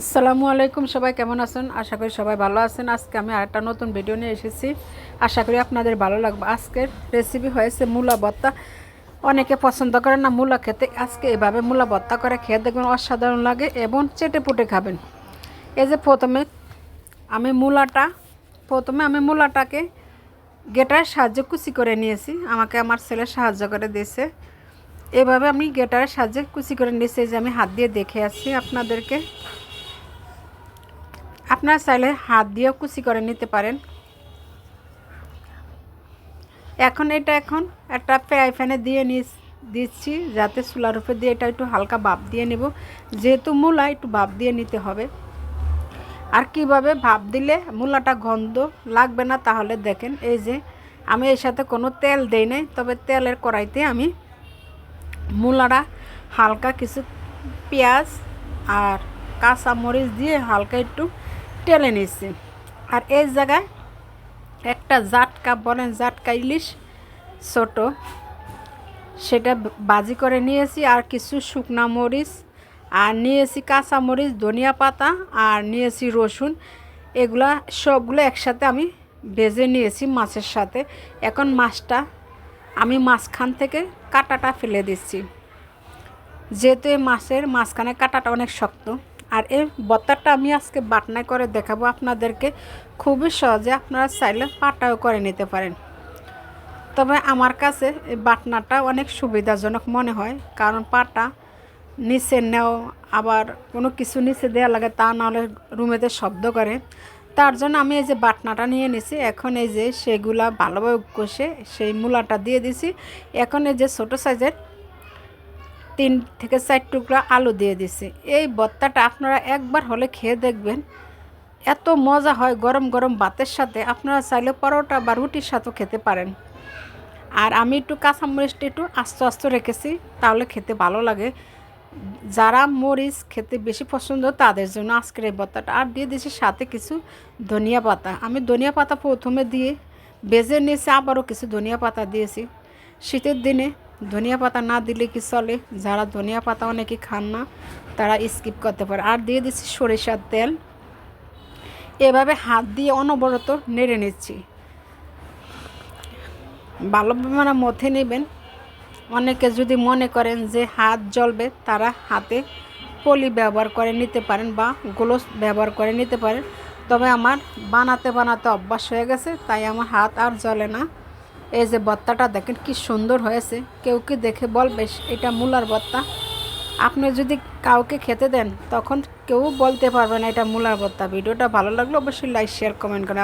আসসালামু আলাইকুম, সবাই কেমন আছেন? আশা করি সবাই ভালো আছেন। আজকে আমি আরেকটা নতুন ভিডিও নিয়ে এসেছি। আশা করি আপনাদের ভালো লাগবে। আজকের রেসিপি হয়েছে মূলা ভর্তা। অনেকে পছন্দ করে না মূলা খেতে, আজকে এভাবে মূলা ভর্তা করে খেয়ে দেখবেন অসাধারণ লাগে এবং চেটে পুটে খাবেন। এই যে প্রথমে আমি মূলাটাকে গেটারের সাহায্যে কুচি করে নিয়েছি। আমাকে আমার ছেলে সাহায্য করে দিয়েছে। এভাবে আমি গেটারের সাহায্যে কুচি করে নিয়েছি। যে আমি হাত দিয়ে দেখে আসছি আপনাদেরকে। আপনারা চাইলে হাত দিয়েও কুচি করে নিতে পারেন। এখন একটা ফ্রাই প্যানে দিয়ে দিচ্ছি, যাতে চুলার উপরে দিয়ে এটা একটু হালকা ভাপ দিয়ে নেব। যেহেতু মূলা একটু ভাপ দিয়ে নিতে হবে। আর কিভাবে ভাপ দিলে মূলাটা গন্ধ লাগবে না, তাহলে দেখেন। এই যে আমি এর সাথে কোনো তেল দেই নাই, তবে তেলের কড়াইতে আমি মূলাটা হালকা কিছু পেঁয়াজ আর কাঁচা মরিচ দিয়ে হালকা একটু টেলে নিচ্ছি। আর এই জায়গায় একটা জাটকা ইলিশ ছোটো, সেটা ভাজি করে নিয়েছি। আর কিছু শুকনা মরিচ, আর নিয়েছি কাঁচা মরিচ, ধনিয়া পাতা, আর নিয়েছি রসুন। এগুলা সবগুলো একসাথে আমি ভেজে নিয়েছি মাছের সাথে। এখন মাছটা আমি মাঝখান থেকে কাঁটাটা ফেলে দিচ্ছি, যেহেতু এই মাছের মাঝখানে কাঁটাটা অনেক শক্ত। আর এই ভর্তাটা আমি আজকে বাটনায় করে দেখাবো আপনাদেরকে। খুবই সহজে, আপনারা চাইলে পাটাও করে নিতে পারেন। তবে আমার কাছে এই বাটনাটা অনেক সুবিধাজনক মনে হয়, কারণ পাটা নিচে নেও, আবার কোনো কিছু নিচে দেওয়া লাগে, তা নাহলে রুমেতে শব্দ করে। তার জন্য আমি এই যে বাটনাটা নিয়ে নিছি। এখন এই যে সেগুলা ভালোভাবে কষে সেই মূলাটা দিয়ে দিছি। এখন এই যে ছোটো সাইজের 3 থেকে 4 টুকরা আলু দিয়ে দিছি। এই ভর্তাটা আপনারা একবার হলে খেয়ে দেখবেন, এত মজা হয় গরম গরম ভাতের সাথে। আপনারা চাইলে পরোটা বা রুটির সাথেও খেতে পারেন। আর আমি একটু কাঁচামরিচটা একটু আস্তে আস্তে রেখেছি, তাহলে খেতে ভালো লাগে। যারা মরিচ খেতে বেশি পছন্দ তাদের জন্য আজকের এই ভর্তাটা। আর দিয়ে দিয়েছি সাথে কিছু ধনিয়া পাতা। আমি ধনিয়া পাতা প্রথমে দিয়ে ভেজে নিয়েছি, আবারও কিছু ধনিয়া পাতা দিয়েছি। শীতের দিনে ধনিয়া পাতা না দিলে কি চলে, যারা ধনিয়া পাতা অনেকে খান না তারা স্কিপ করতে পারে। আর দিয়ে দিচ্ছি সরিষার তেল। এভাবে হাত দিয়ে অনবরত নেড়ে নিচ্ছি, ভালোভাবে মথে নেবেন। অনেকে যদি মনে করেন যে হাত জ্বলবে, তারা হাতে পলি ব্যবহার করে নিতে পারেন বা গ্লোভস ব্যবহার করে নিতে পারেন। তবে আমার বানাতে বানাতে অভ্যাস হয়ে গেছে, তাই আমার হাত আর জ্বলে না। এই যে ভর্তাটা দেখেন কি সুন্দর হয়েছে। কেউ কি দেখে বলবে এটা মূলার ভর্তা। আপনি যদি কাউকে খেতে দেন, তখন কেউ বলতে পারবে না এটা মূলার ভর্তা। ভিডিওটা ভালো লাগলে অবশ্যই লাইক শেয়ার কমেন্ট করেন।